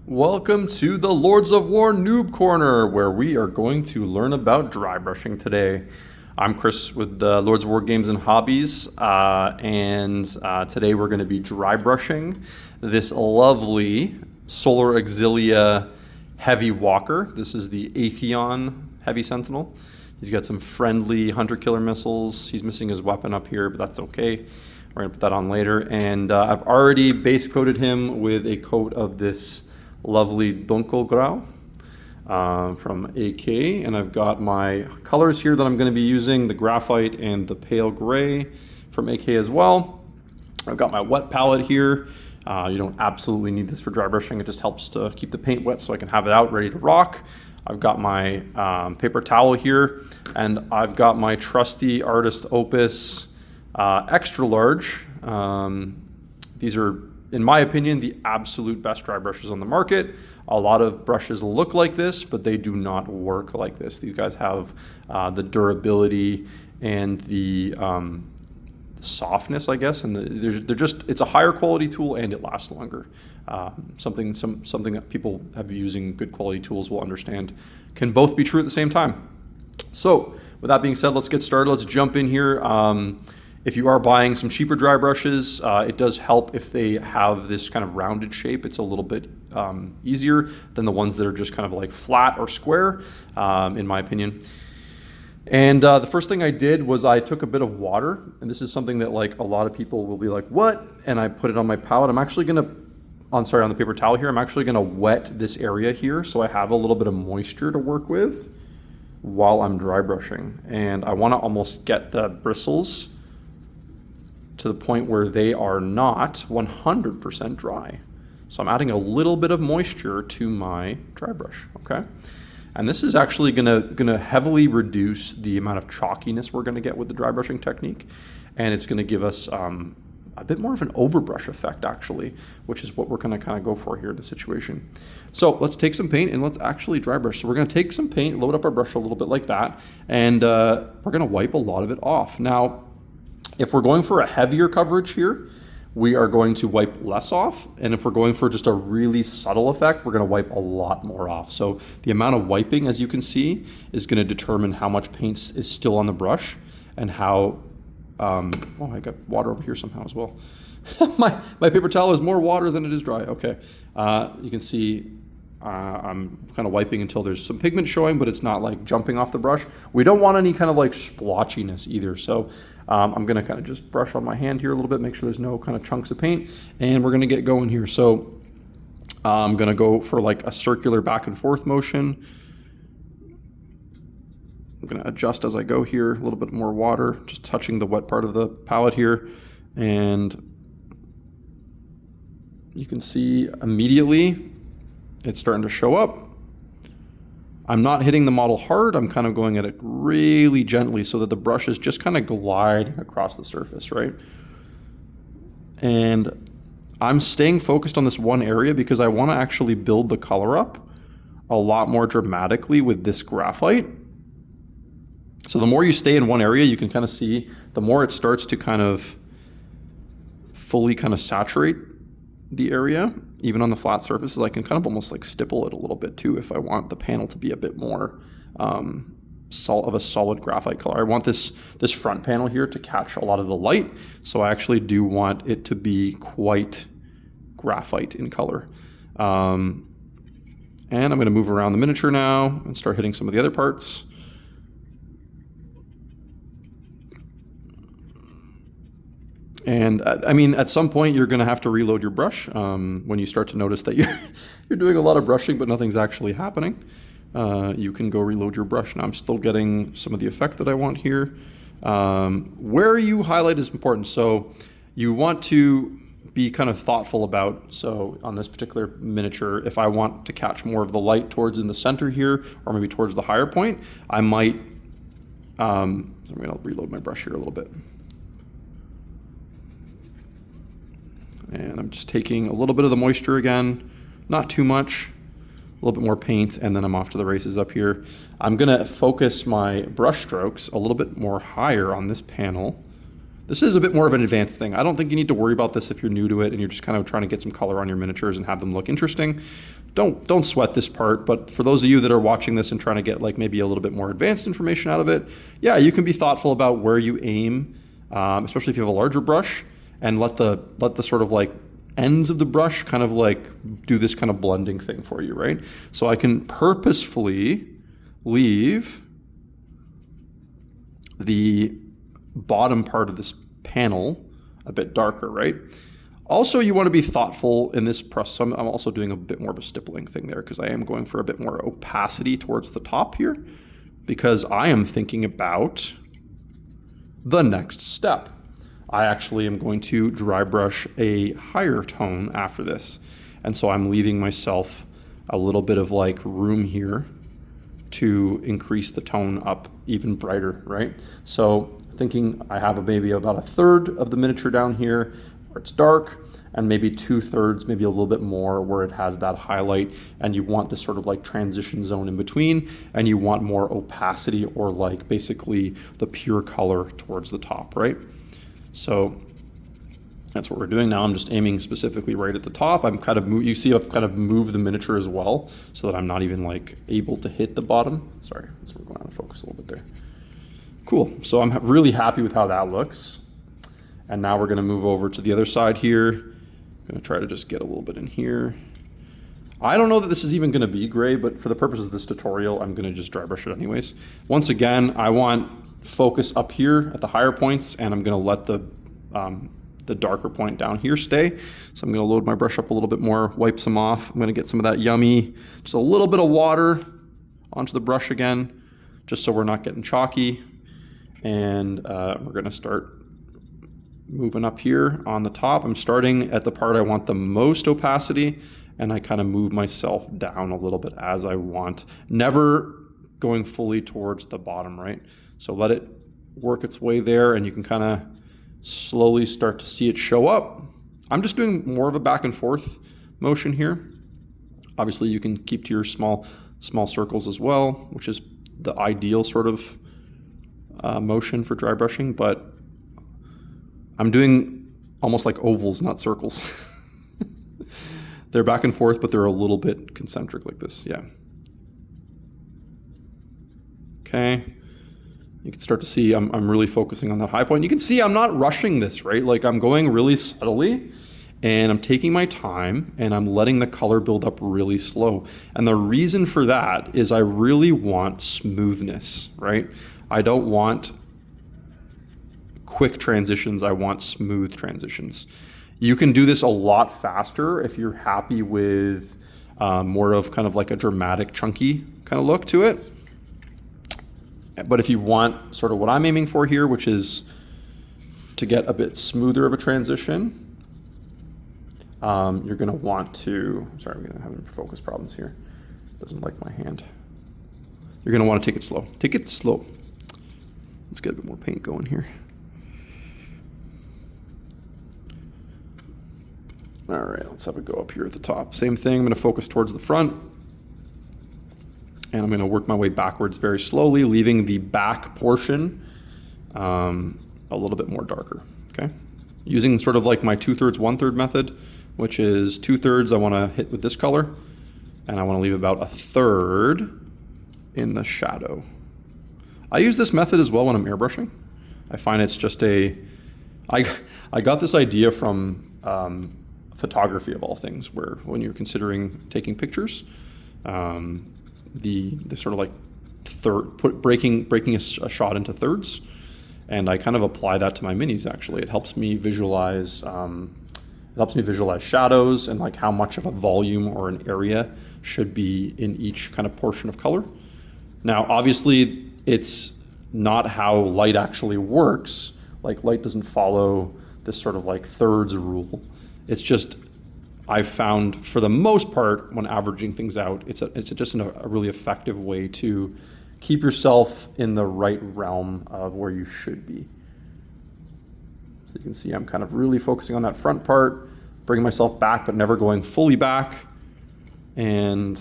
Welcome to the Lords of War Noob Corner, where we are going to learn about dry brushing today. I'm Chris with the Lords of War Games and Hobbies, and today we're going to be dry brushing this lovely Solar Auxilia Heavy Walker. This is the Atheon Heavy Sentinel. He's got some friendly hunter-killer missiles. He's missing his weapon up here, but that's okay. We're going to put that on later. And I've already base coated him with a coat of this lovely Dunkelgrau from AK, and I've got my colors here that I'm going to be using, the graphite and the pale gray from AK as well. I've got my wet palette here. You don't absolutely need this for dry brushing, it just helps to keep the paint wet so I can have it out ready to rock. I've got my paper towel here, and I've got my trusty Artist Opus extra large. These are, in my opinion, the absolute best dry brushes on the market. A lot of brushes look like this, but they do not work like this. These guys have the durability and the softness, I guess, and they're just, it's a higher quality tool and it lasts longer. Something that people have been using good quality tools will understand can both be true at the same time. So with that being said, let's get started. Let's jump in here. If you are buying some cheaper dry brushes, it does help if they have this kind of rounded shape. It's a little bit easier than the ones that are just kind of like flat or square, in my opinion. And the first thing I did was I took a bit of water, and this is something that like a lot of people will be like, what? And I put it on my palette. I'm actually gonna, on the paper towel here, I'm actually gonna wet this area here so I have a little bit of moisture to work with while I'm dry brushing. And I wanna almost get the bristles to the point where they are not 100% dry. So I'm adding a little bit of moisture to my dry brush, okay? And this is actually gonna heavily reduce the amount of chalkiness we're gonna get with the dry brushing technique. And it's gonna give us a bit more of an overbrush effect actually, which is what we're gonna kind of go for here in this situation. So let's take some paint and let's actually dry brush. So we're gonna take some paint, load up our brush a little bit like that, and we're gonna wipe a lot of it off. Now, if we're going for a heavier coverage here, we are going to wipe less off. And if we're going for just a really subtle effect, we're gonna wipe a lot more off. So the amount of wiping, as you can see, is gonna determine how much paint is still on the brush and how, oh, I got water over here somehow as well. my paper towel is more water than it is dry, okay. You can see I'm kind of wiping until there's some pigment showing, but it's not like jumping off the brush. We don't want any kind of like splotchiness either. So I'm gonna kind of just brush on my hand here a little bit, make sure there's no kind of chunks of paint, and we're gonna get going here. So I'm gonna go for like a circular back and forth motion. I'm gonna adjust as I go here, a little bit more water, just touching the wet part of the palette here. And you can see immediately it's starting to show up. I'm not hitting the model hard. I'm kind of going at it really gently so that the brush is just kind of gliding across the surface, right? And I'm staying focused on this one area because I want to actually build the color up a lot more dramatically with this graphite. So the more you stay in one area, you can kind of see the more it starts to kind of fully kind of saturate the area. Even on the flat surfaces, I can kind of almost like stipple it a little bit too if I want the panel to be a bit more of a solid graphite color. I want this front panel here to catch a lot of the light, so I actually do want it to be quite graphite in color. And I'm going to move around the miniature now and start hitting some of the other parts. And I mean, at some point you're going to have to reload your brush when you start to notice that you're doing a lot of brushing but nothing's actually happening. You can go reload your brush. Now I'm still getting some of the effect that I want here. Where you highlight is important. So you want to be kind of thoughtful about, so on this particular miniature, if I want to catch more of the light towards in the center here, or maybe towards the higher point, I might, I'm going to reload my brush here a little bit. And I'm just taking a little bit of the moisture again, not too much, a little bit more paint, and then I'm off to the races up here. I'm gonna focus my brush strokes a little bit more higher on this panel This is a bit more of an advanced thing. I don't think you need to worry about this if you're new to it and you're just kind of trying to get some color on your miniatures and have them look interesting. Don't sweat this part, but for those of you that are watching this and trying to get like maybe a little bit more advanced information out of it, yeah, you can be thoughtful about where you aim, especially if you have a larger brush, and let the sort of like ends of the brush kind of like do this kind of blending thing for you, right? So I can purposefully leave the bottom part of this panel a bit darker, right? Also, you want to be thoughtful in this press. So I'm also doing a bit more of a stippling thing there because I am going for a bit more opacity towards the top here because I am thinking about the next step. I actually am going to dry brush a higher tone after this. And so I'm leaving myself a little bit of like room here to increase the tone up even brighter, right? So thinking I have maybe about a third of the miniature down here where it's dark, and maybe 2/3, maybe a little bit more where it has that highlight, and you want this sort of like transition zone in between, and you want more opacity or like basically the pure color towards the top, right? So that's what we're doing now. I'm just aiming specifically right at the top. I'm kind of, you see I've kind of moved the miniature as well so that I'm not even like able to hit the bottom. Sorry, so we're going out of focus a little bit there. Cool, so I'm really happy with how that looks. And now we're gonna move over to the other side here. I'm gonna try to just get a little bit in here. I don't know that this is even gonna be gray, but for the purpose of this tutorial, I'm gonna just dry brush it anyways. Once again, I want focus up here at the higher points, and I'm gonna let the darker point down here stay. So I'm gonna load my brush up a little bit more, wipe some off. I'm gonna get some of that yummy, just a little bit of water onto the brush again, just so we're not getting chalky. And we're gonna start moving up here on the top. I'm starting at the part I want the most opacity, and I kind of move myself down a little bit as I want, never going fully towards the bottom, right? So let it work its way there, and you can kind of slowly start to see it show up. I'm just doing more of a back and forth motion here. Obviously you can keep to your small circles as well, which is the ideal sort of motion for dry brushing, but I'm doing almost like ovals, not circles. They're back and forth, but they're a little bit concentric like this, yeah. Okay, you can start to see I'm really focusing on that high point. You can see I'm not rushing this, right? Like I'm going really subtly, and I'm taking my time, and I'm letting the color build up really slow. And the reason for that is I really want smoothness, right? I don't want quick transitions, I want smooth transitions. You can do this a lot faster if you're happy with more of kind of like a dramatic, chunky kind of look to it. But if you want sort of what I'm aiming for here, which is to get a bit smoother of a transition, you're gonna want to, sorry, I'm having focus problems here. Doesn't like my hand. You're gonna wanna take it slow. Take it slow. Let's get a bit more paint going here. All right, let's have it go up here at the top. Same thing, I'm gonna focus towards the front, and I'm gonna work my way backwards very slowly, leaving the back portion a little bit more darker, okay? Using sort of like my 2/3, 1/3 method, which is 2/3 I wanna hit with this color, and I wanna leave about 1/3 in the shadow. I use this method as well when I'm airbrushing. I find it's just I got this idea from photography of all things, where when you're considering taking pictures, the sort of like breaking a shot into thirds, and I kind of apply that to my minis. Actually, it helps me visualize. Shadows and like how much of a volume or an area should be in each kind of portion of color. Now, obviously, it's not how light actually works. Like light doesn't follow this sort of like thirds rule. It's just, I've found for the most part, when averaging things out, it's just a really effective way to keep yourself in the right realm of where you should be. So you can see I'm kind of really focusing on that front part, bringing myself back, but never going fully back. And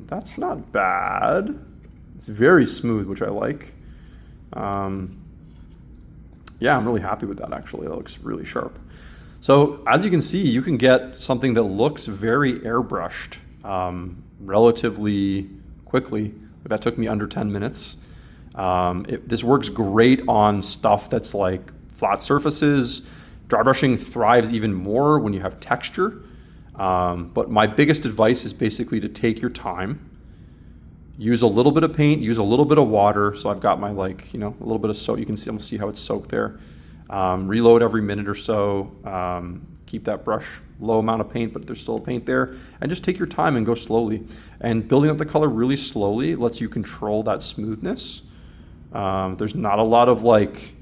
that's not bad. It's very smooth, which I like. Yeah, I'm really happy with that actually. That looks really sharp. So as you can see, you can get something that looks very airbrushed relatively quickly. That took me under 10 minutes. This works great on stuff that's like flat surfaces. Dry brushing thrives even more when you have texture. But my biggest advice is basically to take your time, use a little bit of paint, use a little bit of water. So I've got my a little bit of soak. You can see how it's soaked there. Reload every minute or so. Keep that brush low amount of paint, but there's still paint there. And just take your time and go slowly. And building up the color really slowly lets you control that smoothness. There's not a lot of like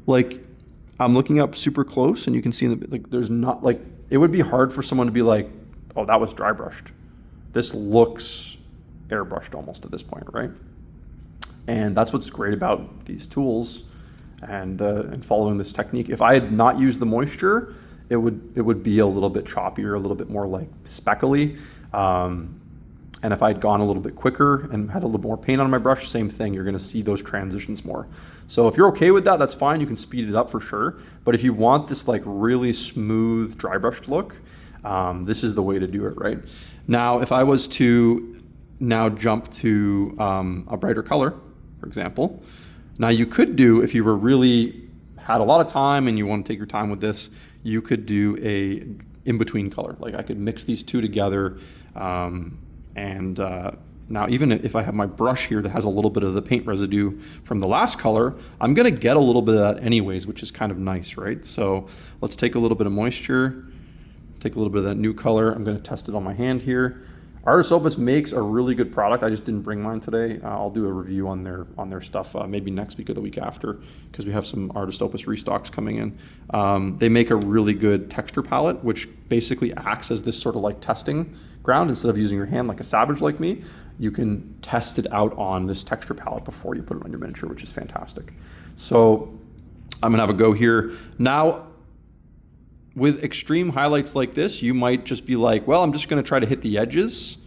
I'm looking up super close and you can see there's not it would be hard for someone to be like, oh, that was dry brushed. This looks airbrushed almost at this point, right? And that's what's great about these tools and following this technique. If I had not used the moisture, it would be a little bit choppier, a little bit more like speckly. And if I had gone a little bit quicker and had a little more paint on my brush, same thing, you're gonna see those transitions more. So if you're okay with that, that's fine, you can speed it up for sure. But if you want this like really smooth dry brushed look, this is the way to do it, right? Now, if I was to now jump to a brighter color, for example, now you could do, if you were really had a lot of time and you want to take your time with this, you could do a in-between color. Like I could mix these two together. Now even if I have my brush here that has a little bit of the paint residue from the last color, I'm gonna get a little bit of that anyways, which is kind of nice, right? So let's take a little bit of moisture, take a little bit of that new color. I'm gonna test it on my hand here. Artist Opus makes a really good product. I just didn't bring mine today. I'll do a review on their stuff maybe next week or the week after, because we have some Artist Opus restocks coming in. They make a really good texture palette, which basically acts as this sort of like testing ground. Instead of using your hand like a savage like me, you can test it out on this texture palette before you put it on your miniature, which is fantastic. So I'm gonna have a go here. Now, with extreme highlights like this, you might just be like, well, I'm just gonna try to hit the edges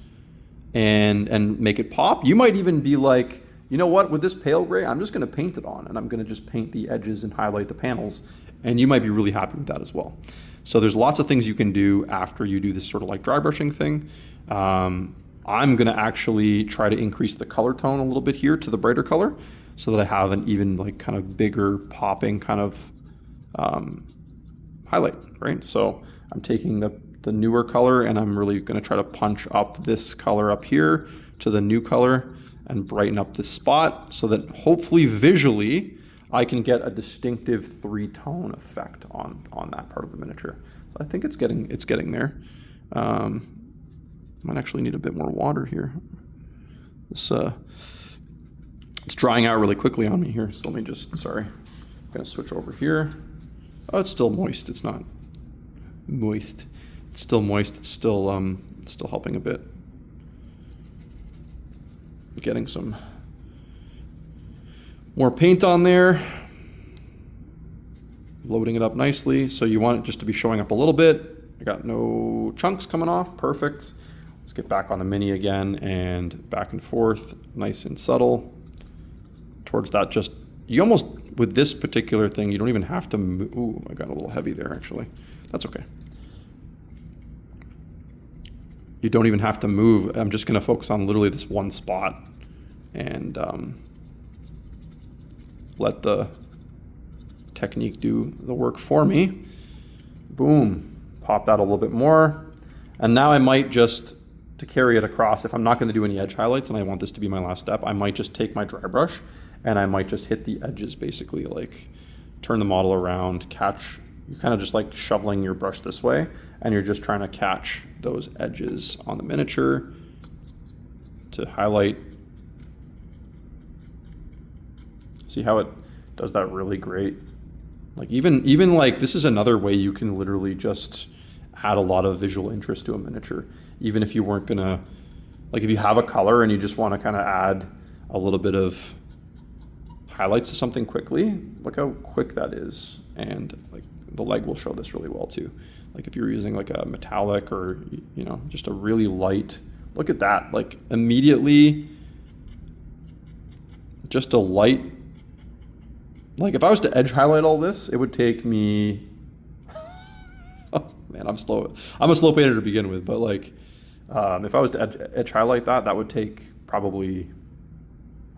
and make it pop. You might even be like, you know what, with this pale gray, I'm just gonna paint it on and I'm gonna just paint the edges and highlight the panels. And you might be really happy with that as well. So there's lots of things you can do after you do this sort of like dry brushing thing. I'm gonna actually try to increase the color tone a little bit here to the brighter color so that I have an even like kind of bigger popping kind of highlight, right? So I'm taking the newer color and I'm really gonna try to punch up this color up here to the new color and brighten up this spot so that hopefully visually I can get a distinctive 3-tone effect on that part of the miniature. So I think it's getting there. Might actually need a bit more water here. This it's drying out really quickly on me here. So let me just, sorry, I'm gonna switch over here. Oh, it's still moist. It's not moist. It's still moist. It's still helping a bit. Getting some more paint on there. Loading it up nicely. So you want it just to be showing up a little bit. I got no chunks coming off. Perfect. Let's get back on the mini again and back and forth, nice and subtle. Towards that, just you almost, with this particular thing, you don't even have to move. Ooh, I got a little heavy there actually. That's okay. You don't even have to move. I'm just gonna focus on literally this one spot and let the technique do the work for me. Boom, pop that a little bit more. And now I might just, to carry it across, if I'm not gonna do any edge highlights and I want this to be my last step, I might just take my dry brush and I might just hit the edges, basically like turn the model around, catch, you're kind of just like shoveling your brush this way and you're just trying to catch those edges on the miniature to highlight. See how it does that really great? Like even like, this is another way you can literally just add a lot of visual interest to a miniature. Even if you weren't gonna, like if you have a color and you just wanna kind of add a little bit of highlights to something quickly, look how quick that is. And like the leg will show this really well too. Like if you're using like a metallic or, you know, just a really light, look at that, like immediately just a light Like if I was to edge highlight all this, it would take me, oh man, I'm slow. I'm a slow painter to begin with, but like if I was to edge highlight that, that would take probably,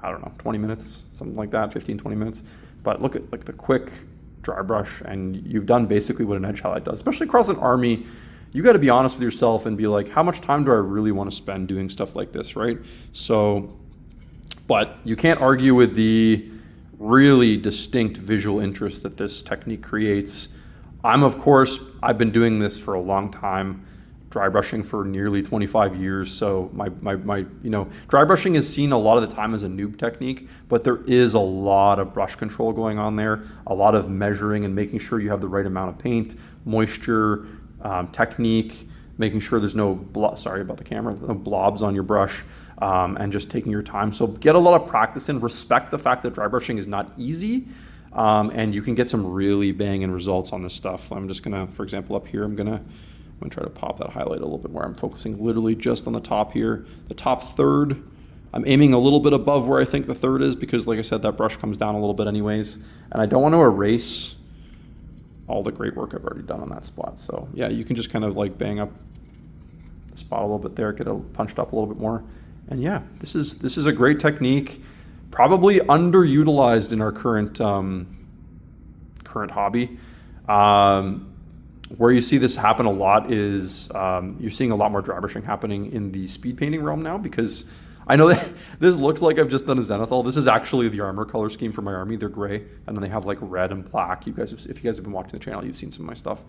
I don't know, 20 minutes, something like that, 15, 20 minutes. But look at like the quick dry brush and you've done basically what an edge highlight does, especially across an army. You got to be honest with yourself and be like, how much time do I really want to spend doing stuff like this, right? So, but you can't argue with the really distinct visual interest that this technique creates. I've been doing this for a long time, dry brushing for nearly 25 years. So my dry brushing is seen a lot of the time as a noob technique, but there is a lot of brush control going on there, a lot of measuring and making sure you have the right amount of paint, moisture, technique, making sure there's no blobs on your brush, and just taking your time. So get a lot of practice in, respect the fact that dry brushing is not easy, and you can get some really banging results on this stuff. I'm just gonna, for example, up here, I'm gonna try to pop that highlight a little bit more. I'm focusing literally just on the top here, the top third. I'm aiming a little bit above where I think the third is because, like I said, that brush comes down a little bit anyways, and I don't want to erase all the great work I've already done on that spot. So yeah, you can just kind of like bang up the spot a little bit there, get it punched up a little bit more. And yeah, this is a great technique, probably underutilized in our current hobby. Where you see this happen a lot is you're seeing a lot more dry brushing happening in the speed painting realm now, because I know that this looks like I've just done a zenithal. This is actually the armor color scheme for my army. They're gray, and then they have like red and black. If you guys have been watching the channel, you've seen some of my stuff.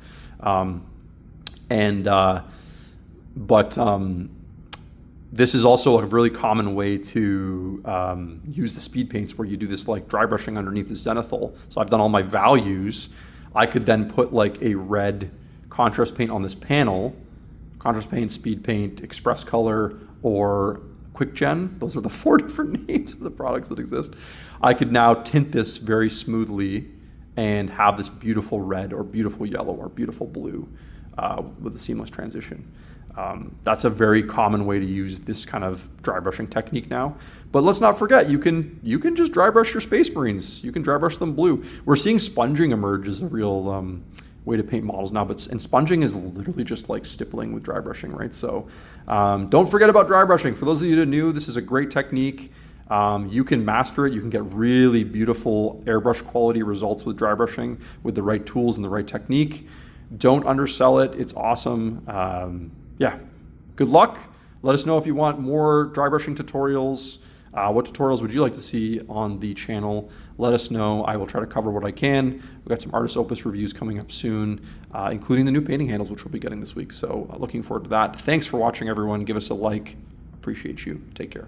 This is also a really common way to use the speed paints, where you do this like dry brushing underneath the zenithal. So I've done all my values. I could then put like a red contrast paint on this panel, contrast paint, speed paint, express color, or quick gen. Those are the 4 different names of the products that exist. I could now tint this very smoothly and have this beautiful red or beautiful yellow or beautiful blue with a seamless transition. That's a very common way to use this kind of dry brushing technique now. But let's not forget, you can just dry brush your Space Marines. You can dry brush them blue. We're seeing sponging emerge as a real way to paint models now, and sponging is literally just like stippling with dry brushing, right? So don't forget about dry brushing. For those of you that are new, this is a great technique. You can master it. You can get really beautiful airbrush quality results with dry brushing with the right tools and the right technique. Don't undersell it. It's awesome. Yeah, good luck. Let us know if you want more dry brushing tutorials. What tutorials would you like to see on the channel? Let us know. I will try to cover what I can. We've got some Artist Opus reviews coming up soon, including the new painting handles, which we'll be getting this week. So looking forward to that. Thanks for watching, everyone. Give us a like. Appreciate you. Take care.